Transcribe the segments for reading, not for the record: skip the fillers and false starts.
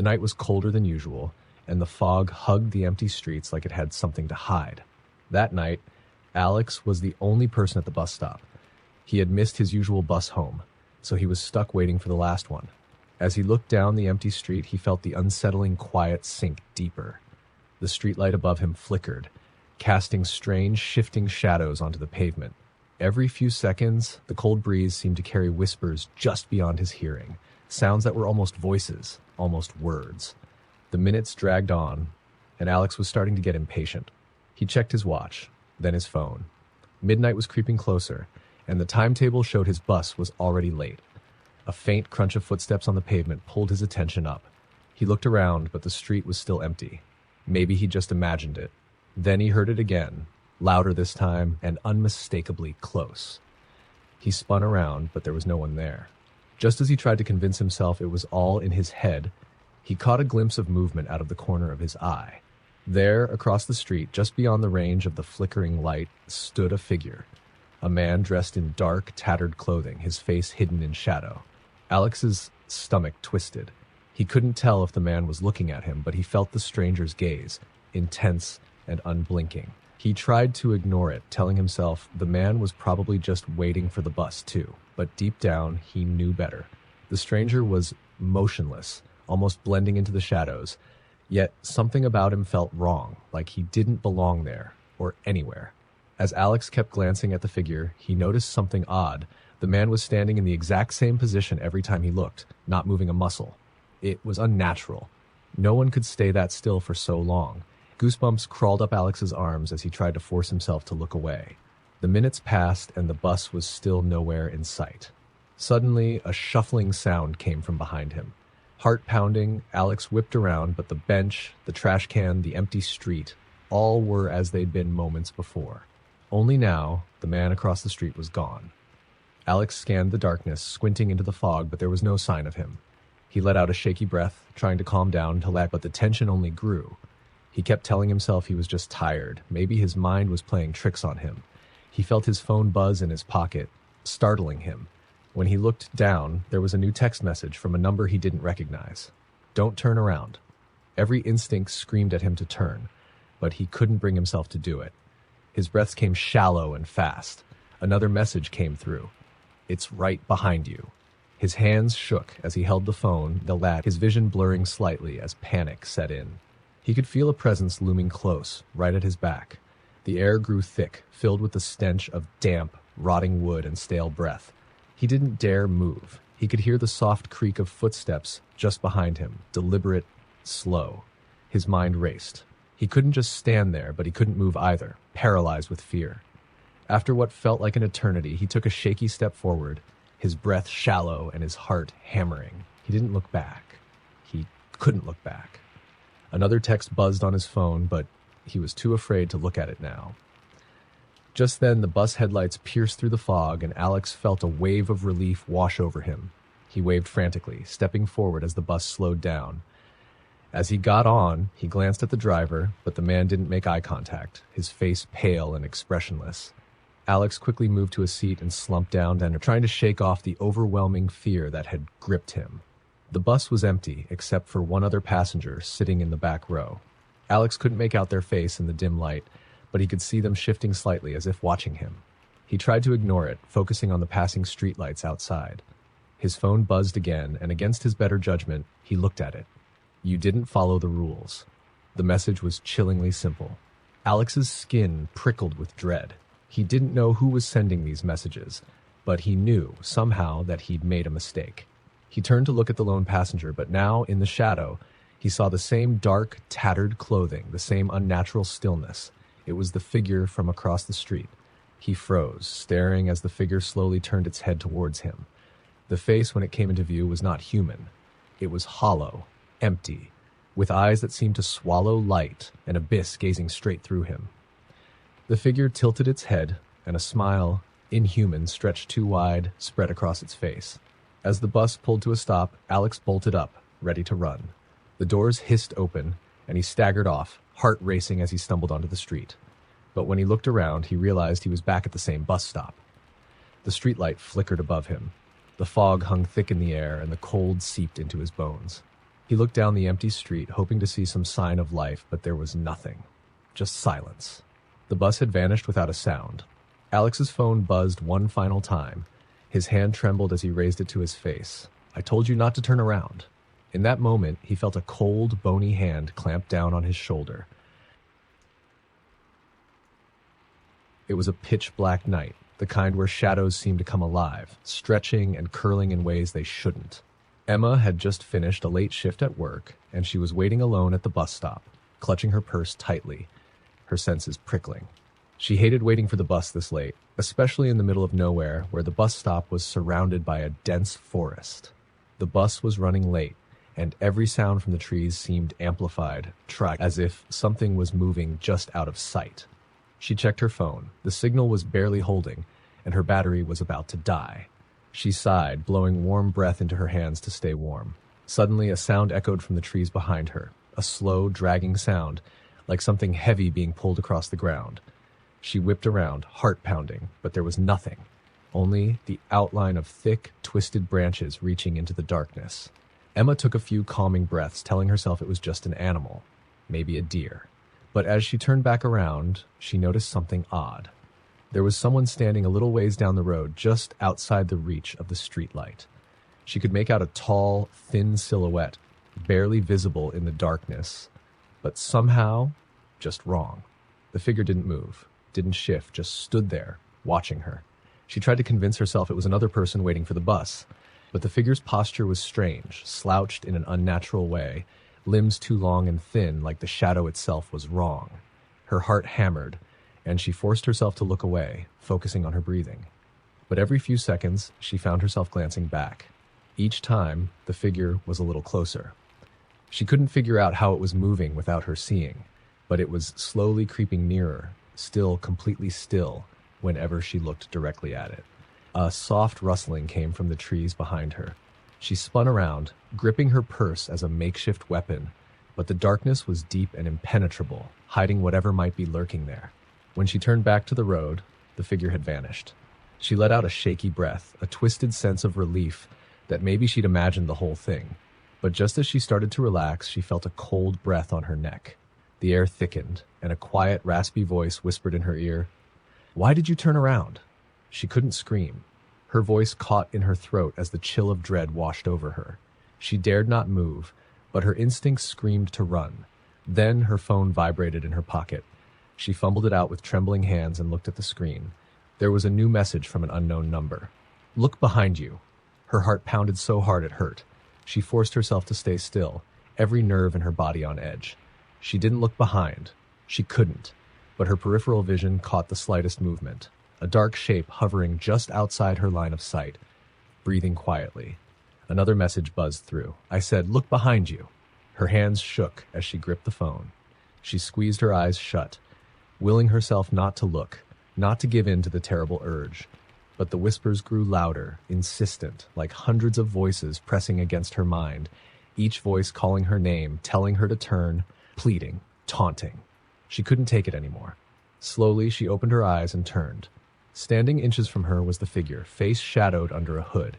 The night was colder than usual, and the fog hugged the empty streets like it had something to hide. That night, Alex was the only person at the bus stop. He had missed his usual bus home, so he was stuck waiting for the last one. As he looked down the empty street, he felt the unsettling quiet sink deeper. The streetlight above him flickered, casting strange, shifting shadows onto the pavement. Every few seconds, the cold breeze seemed to carry whispers just beyond his hearing, sounds that were almost voices, almost words. The minutes dragged on, and Alex was starting to get impatient. He checked his watch, then his phone. Midnight was creeping closer, and the timetable showed his bus was already late. A faint crunch of footsteps on the pavement pulled his attention up. He looked around, but the street was still empty. Maybe he just imagined it. Then he heard it again, louder this time and unmistakably close. He spun around, but there was no one there. Just as he tried to convince himself it was all in his head, he caught a glimpse of movement out of the corner of his eye. There, across the street, just beyond the range of the flickering light, stood a figure. A man dressed in dark, tattered clothing, his face hidden in shadow. Alex's stomach twisted. He couldn't tell if the man was looking at him, but he felt the stranger's gaze, intense and unblinking. He tried to ignore it, telling himself the man was probably just waiting for the bus too. But deep down, he knew better. The stranger was motionless, almost blending into the shadows. Yet something about him felt wrong, like he didn't belong there, or anywhere. As Alex kept glancing at the figure, he noticed something odd. The man was standing in the exact same position every time he looked, not moving a muscle. It was unnatural. No one could stay that still for so long. Goosebumps crawled up Alex's arms as he tried to force himself to look away. The minutes passed and the bus was still nowhere in sight. Suddenly, a shuffling sound came from behind him. Heart pounding, Alex whipped around, but the bench, the trash can, the empty street, all were as they'd been moments before. Only now, the man across the street was gone. Alex scanned the darkness, squinting into the fog, but there was no sign of him. He let out a shaky breath, trying to calm down, but the tension only grew. He kept telling himself he was just tired. Maybe his mind was playing tricks on him. He felt his phone buzz in his pocket, startling him. When he looked down, there was a new text message from a number he didn't recognize. Don't turn around. Every instinct screamed at him to turn, but he couldn't bring himself to do it. His breaths came shallow and fast. Another message came through. It's right behind you. His hands shook as he held the phone, his vision blurring slightly as panic set in. He could feel a presence looming close, right at his back. The air grew thick, filled with the stench of damp, rotting wood and stale breath. He didn't dare move. He could hear the soft creak of footsteps just behind him, deliberate, slow. His mind raced. He couldn't just stand there, but he couldn't move either, paralyzed with fear. After what felt like an eternity, he took a shaky step forward, his breath shallow and his heart hammering. He didn't look back. He couldn't look back. Another text buzzed on his phone, but he was too afraid to look at it now. Just then, the bus headlights pierced through the fog, and Alex felt a wave of relief wash over him. He waved frantically, stepping forward as the bus slowed down. As he got on, he glanced at the driver, but the man didn't make eye contact, his face pale and expressionless. Alex quickly moved to a seat and slumped down, trying to shake off the overwhelming fear that had gripped him. The bus was empty, except for one other passenger sitting in the back row. Alex couldn't make out their face in the dim light, but he could see them shifting slightly as if watching him. He tried to ignore it, focusing on the passing streetlights outside. His phone buzzed again, and against his better judgment, he looked at it. You didn't follow the rules. The message was chillingly simple. Alex's skin prickled with dread. He didn't know who was sending these messages, but he knew, somehow, that he'd made a mistake. He turned to look at the lone passenger, but now, in the shadow, he saw the same dark, tattered clothing, the same unnatural stillness. It was the figure from across the street. He froze, staring as the figure slowly turned its head towards him. The face, when it came into view, was not human. It was hollow, empty, with eyes that seemed to swallow light, an abyss gazing straight through him. The figure tilted its head, and a smile, inhuman, stretched too wide, spread across its face. As the bus pulled to a stop, Alex bolted up, ready to run. The doors hissed open, and he staggered off, heart racing as he stumbled onto the street. But when he looked around, he realized he was back at the same bus stop. The streetlight flickered above him. The fog hung thick in the air, and the cold seeped into his bones. He looked down the empty street, hoping to see some sign of life, but there was nothing. Just silence. The bus had vanished without a sound. Alex's phone buzzed one final time. His hand trembled as he raised it to his face. "I told you not to turn around." In that moment, he felt a cold, bony hand clamp down on his shoulder. It was a pitch-black night, the kind where shadows seemed to come alive, stretching and curling in ways they shouldn't. Emma had just finished a late shift at work, and she was waiting alone at the bus stop, clutching her purse tightly, her senses prickling. She hated waiting for the bus this late, especially in the middle of nowhere where the bus stop was surrounded by a dense forest. The bus was running late, and every sound from the trees seemed amplified, as if something was moving just out of sight. She checked her phone. The signal was barely holding, and her battery was about to die. She sighed, blowing warm breath into her hands to stay warm. Suddenly, a sound echoed from the trees behind her, a slow, dragging sound, like something heavy being pulled across the ground. She whipped around, heart pounding, but there was nothing, only the outline of thick, twisted branches reaching into the darkness. Emma took a few calming breaths, telling herself it was just an animal, maybe a deer. But as she turned back around, she noticed something odd. There was someone standing a little ways down the road, just outside the reach of the streetlight. She could make out a tall, thin silhouette, barely visible in the darkness, but somehow just wrong. The figure didn't move, didn't shift, just stood there, watching her. She tried to convince herself it was another person waiting for the bus, but the figure's posture was strange, slouched in an unnatural way, limbs too long and thin, like the shadow itself was wrong. Her heart hammered, and she forced herself to look away, focusing on her breathing. But every few seconds, she found herself glancing back. Each time, the figure was a little closer. She couldn't figure out how it was moving without her seeing, but it was slowly creeping nearer, still completely still, whenever she looked directly at it. A soft rustling came from the trees behind her. She spun around, gripping her purse as a makeshift weapon, but the darkness was deep and impenetrable, hiding whatever might be lurking there. When she turned back to the road, the figure had vanished. She let out a shaky breath, a twisted sense of relief that maybe she'd imagined the whole thing. But just as she started to relax, she felt a cold breath on her neck. The air thickened, and a quiet, raspy voice whispered in her ear, "Why did you turn around?" She couldn't scream. Her voice caught in her throat as the chill of dread washed over her. She dared not move, but her instincts screamed to run. Then her phone vibrated in her pocket. She fumbled it out with trembling hands and looked at the screen. There was a new message from an unknown number. "Look behind you." Her heart pounded so hard it hurt. She forced herself to stay still, every nerve in her body on edge. She didn't look behind. She couldn't. But her peripheral vision caught the slightest movement. A dark shape hovering just outside her line of sight, breathing quietly. Another message buzzed through. I said, "Look behind you." Her hands shook as she gripped the phone. She squeezed her eyes shut, willing herself not to look, not to give in to the terrible urge. But the whispers grew louder, insistent, like hundreds of voices pressing against her mind, each voice calling her name, telling her to turn, pleading, taunting. She couldn't take it anymore. Slowly, she opened her eyes and turned. Standing inches from her was the figure, face shadowed under a hood.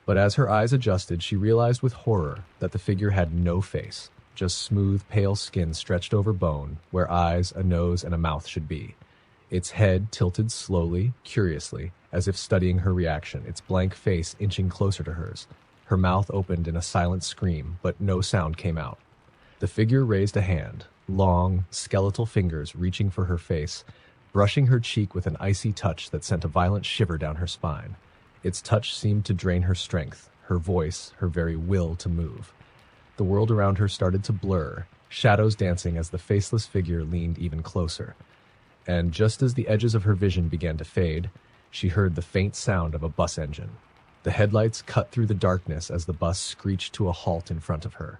But as her eyes adjusted, she realized with horror that the figure had no face, just smooth, pale skin stretched over bone, where eyes, a nose, and a mouth should be. Its head tilted slowly, curiously, as if studying her reaction, its blank face inching closer to hers. Her mouth opened in a silent scream, but no sound came out. The figure raised a hand, long, skeletal fingers reaching for her face, brushing her cheek with an icy touch that sent a violent shiver down her spine. Its touch seemed to drain her strength, her voice, her very will to move. The world around her started to blur, shadows dancing as the faceless figure leaned even closer. And just as the edges of her vision began to fade, she heard the faint sound of a bus engine. The headlights cut through the darkness as the bus screeched to a halt in front of her.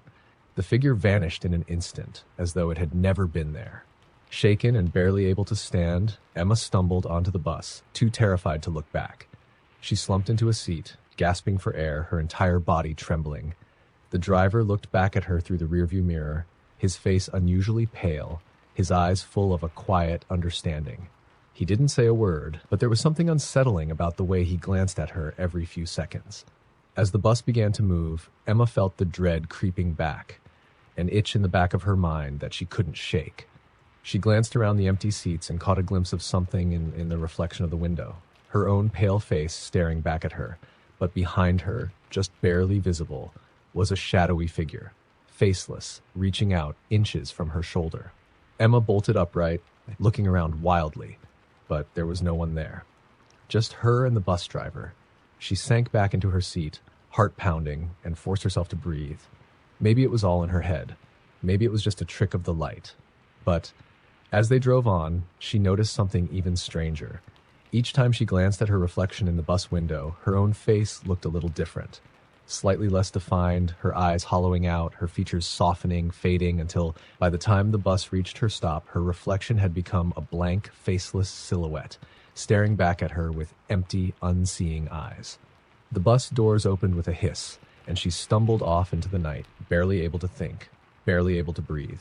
The figure vanished in an instant, as though it had never been there. Shaken and barely able to stand, Emma stumbled onto the bus, too terrified to look back. She slumped into a seat, gasping for air, her entire body trembling. The driver looked back at her through the rearview mirror, his face unusually pale, his eyes full of a quiet understanding. He didn't say a word, but there was something unsettling about the way he glanced at her every few seconds. As the bus began to move, Emma felt the dread creeping back, an itch in the back of her mind that she couldn't shake. She glanced around the empty seats and caught a glimpse of something in the reflection of the window, her own pale face staring back at her, but behind her, just barely visible, was a shadowy figure, faceless, reaching out inches from her shoulder. Emma bolted upright, looking around wildly, but there was no one there. Just her and the bus driver. She sank back into her seat, heart pounding, and forced herself to breathe. Maybe it was all in her head. Maybe it was just a trick of the light. But as they drove on, she noticed something even stranger. Each time she glanced at her reflection in the bus window, her own face looked a little different. Slightly less defined, her eyes hollowing out, her features softening, fading, until by the time the bus reached her stop, her reflection had become a blank, faceless silhouette, staring back at her with empty, unseeing eyes. The bus doors opened with a hiss, and she stumbled off into the night, barely able to think, barely able to breathe.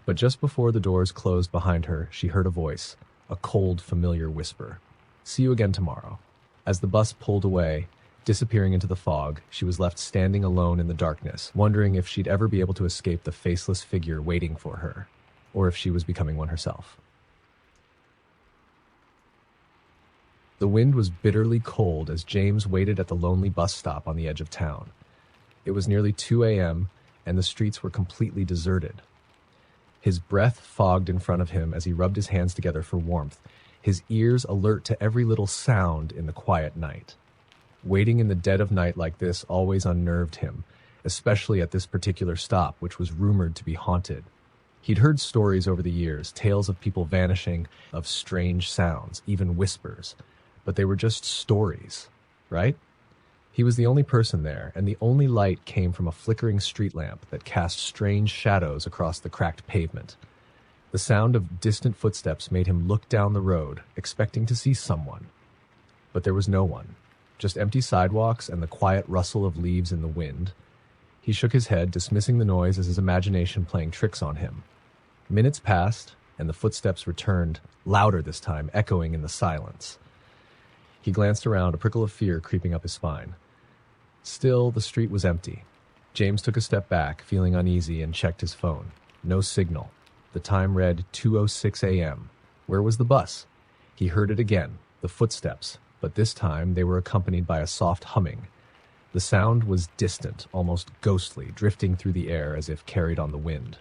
But just before the doors closed behind her, she heard a voice, a cold, familiar whisper. "See you again tomorrow." As the bus pulled away, disappearing into the fog, she was left standing alone in the darkness, wondering if she'd ever be able to escape the faceless figure waiting for her, or if she was becoming one herself. The wind was bitterly cold as James waited at the lonely bus stop on the edge of town. It was nearly 2 a.m., and the streets were completely deserted. His breath fogged in front of him as he rubbed his hands together for warmth, his ears alert to every little sound in the quiet night. Waiting in the dead of night like this always unnerved him, especially at this particular stop, which was rumored to be haunted. He'd heard stories over the years, tales of people vanishing, of strange sounds, even whispers, but they were just stories, right? He was the only person there, and the only light came from a flickering street lamp that cast strange shadows across the cracked pavement. The sound of distant footsteps made him look down the road, expecting to see someone. But there was no one, just empty sidewalks and the quiet rustle of leaves in the wind. He shook his head, dismissing the noise as his imagination playing tricks on him. Minutes passed, and the footsteps returned, louder this time, echoing in the silence. He glanced around, a prickle of fear creeping up his spine. Still, the street was empty. James took a step back, feeling uneasy, and checked his phone. No signal. The time read 2:06 a.m. Where was the bus? He heard it again, the footsteps, but this time they were accompanied by a soft humming. The sound was distant, almost ghostly, drifting through the air as if carried on the wind.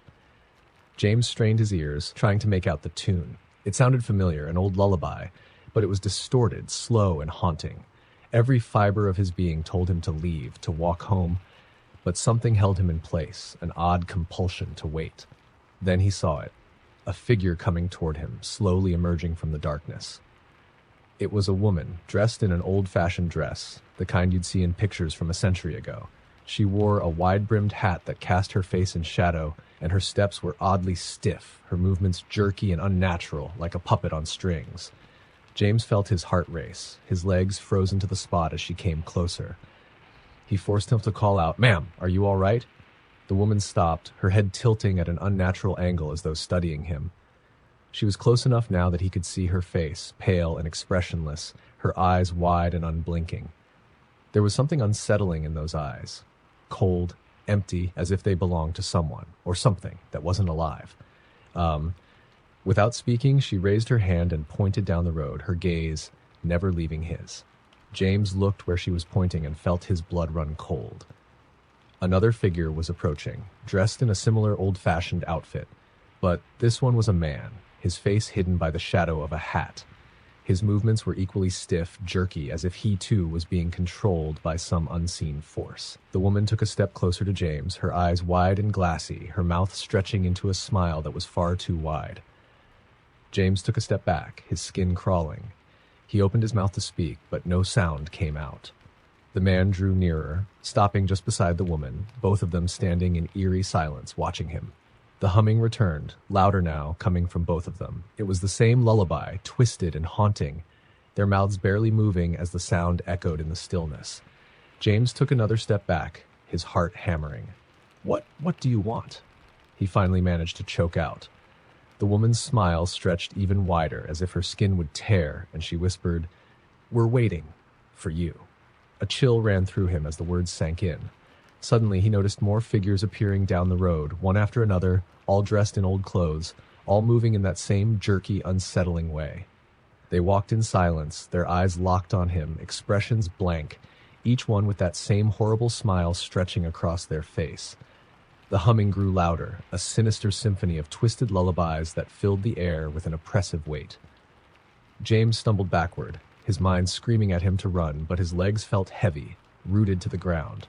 James strained his ears, trying to make out the tune. It sounded familiar, an old lullaby, but it was distorted, slow, and haunting. Every fiber of his being told him to leave, to walk home, but something held him in place, an odd compulsion to wait. Then he saw it, a figure coming toward him, slowly emerging from the darkness. It was a woman, dressed in an old-fashioned dress, the kind you'd see in pictures from a century ago. She wore a wide-brimmed hat that cast her face in shadow, and her steps were oddly stiff, her movements jerky and unnatural, like a puppet on strings. James felt his heart race, his legs frozen to the spot as she came closer. He forced himself to call out, "Ma'am, are you all right?" The woman stopped, her head tilting at an unnatural angle as though studying him. She was close enough now that he could see her face, pale and expressionless, her eyes wide and unblinking. There was something unsettling in those eyes, cold, empty, as if they belonged to someone, or something that wasn't alive. Without speaking, she raised her hand and pointed down the road, her gaze never leaving his. James looked where she was pointing and felt his blood run cold. Another figure was approaching, dressed in a similar old-fashioned outfit, but this one was a man, his face hidden by the shadow of a hat. His movements were equally stiff, jerky, as if he too was being controlled by some unseen force. The woman took a step closer to James, her eyes wide and glassy, her mouth stretching into a smile that was far too wide. James took a step back, his skin crawling. He opened his mouth to speak, but no sound came out. The man drew nearer, stopping just beside the woman, both of them standing in eerie silence, watching him. The humming returned, louder now, coming from both of them. It was the same lullaby, twisted and haunting, their mouths barely moving as the sound echoed in the stillness. James took another step back, his heart hammering. What do you want?" he finally managed to choke out. The woman's smile stretched even wider, as if her skin would tear, and she whispered, "We're waiting for you." A chill ran through him as the words sank in. Suddenly, he noticed more figures appearing down the road, one after another, all dressed in old clothes, all moving in that same jerky, unsettling way. They walked in silence, their eyes locked on him, expressions blank, each one with that same horrible smile stretching across their face. The humming grew louder, a sinister symphony of twisted lullabies that filled the air with an oppressive weight. James stumbled backward, his mind screaming at him to run, but his legs felt heavy, rooted to the ground.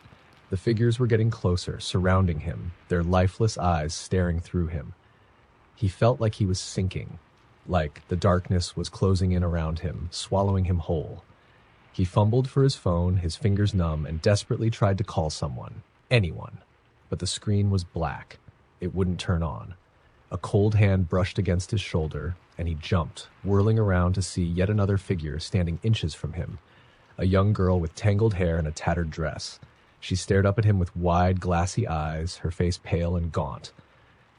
The figures were getting closer, surrounding him, their lifeless eyes staring through him. He felt like he was sinking, like the darkness was closing in around him, swallowing him whole. He fumbled for his phone, his fingers numb, and desperately tried to call someone, anyone. But the screen was black. It wouldn't turn on. A cold hand brushed against his shoulder, and he jumped, whirling around to see yet another figure standing inches from him. A young girl with tangled hair and a tattered dress. She stared up at him with wide, glassy eyes, her face pale and gaunt.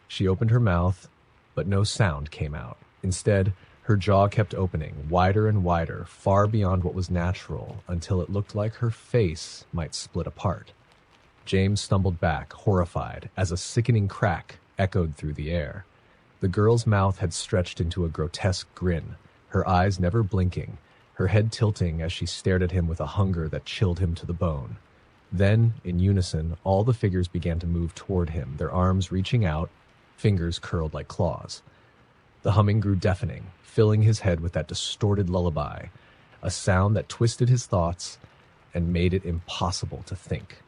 She opened her mouth, but no sound came out. Instead, her jaw kept opening, wider and wider, far beyond what was natural, until it looked like her face might split apart. James stumbled back, horrified, as a sickening crack echoed through the air. The girl's mouth had stretched into a grotesque grin, her eyes never blinking, her head tilting as she stared at him with a hunger that chilled him to the bone. Then, in unison, all the figures began to move toward him, their arms reaching out, fingers curled like claws. The humming grew deafening, filling his head with that distorted lullaby, a sound that twisted his thoughts and made it impossible to think.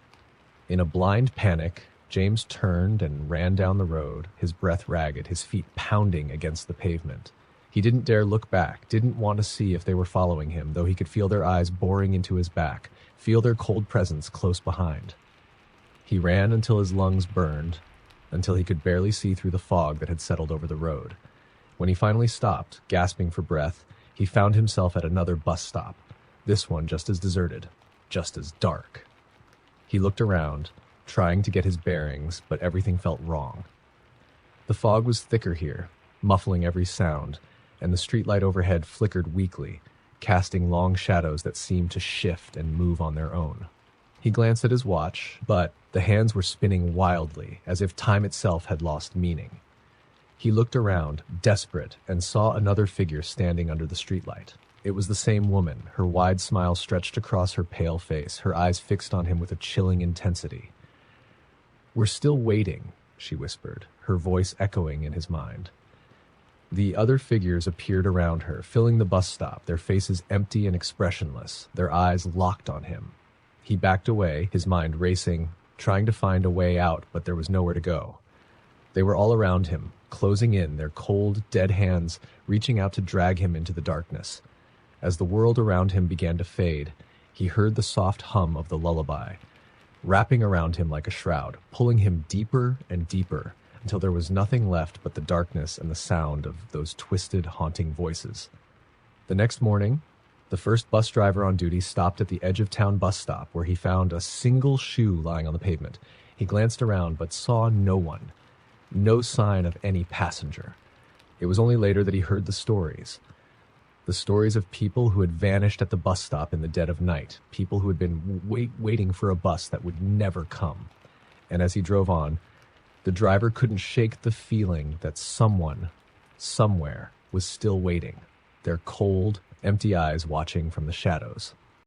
In a blind panic, James turned and ran down the road, his breath ragged, his feet pounding against the pavement. He didn't dare look back, didn't want to see if they were following him, though he could feel their eyes boring into his back, feel their cold presence close behind. He ran until his lungs burned, until he could barely see through the fog that had settled over the road. When he finally stopped, gasping for breath, he found himself at another bus stop, this one just as deserted, just as dark. He looked around, trying to get his bearings, but everything felt wrong. The fog was thicker here, muffling every sound, and the streetlight overhead flickered weakly, casting long shadows that seemed to shift and move on their own. He glanced at his watch, but the hands were spinning wildly, as if time itself had lost meaning. He looked around, desperate, and saw another figure standing under the streetlight. It was the same woman, her wide smile stretched across her pale face, her eyes fixed on him with a chilling intensity. "We're still waiting," she whispered, her voice echoing in his mind. The other figures appeared around her, filling the bus stop, their faces empty and expressionless, their eyes locked on him. He backed away, his mind racing, trying to find a way out, but there was nowhere to go. They were all around him, closing in, their cold, dead hands reaching out to drag him into the darkness. As the world around him began to fade, he heard the soft hum of the lullaby, wrapping around him like a shroud, pulling him deeper and deeper, until there was nothing left but the darkness and the sound of those twisted, haunting voices. The next morning, the first bus driver on duty stopped at the edge-of-town bus stop, where he found a single shoe lying on the pavement. He glanced around, but saw no one. No sign of any passenger. It was only later that he heard the stories. The stories of people who had vanished at the bus stop in the dead of night, people who had been waiting for a bus that would never come. And as he drove on, the driver couldn't shake the feeling that someone, somewhere, was still waiting, their cold, empty eyes watching from the shadows.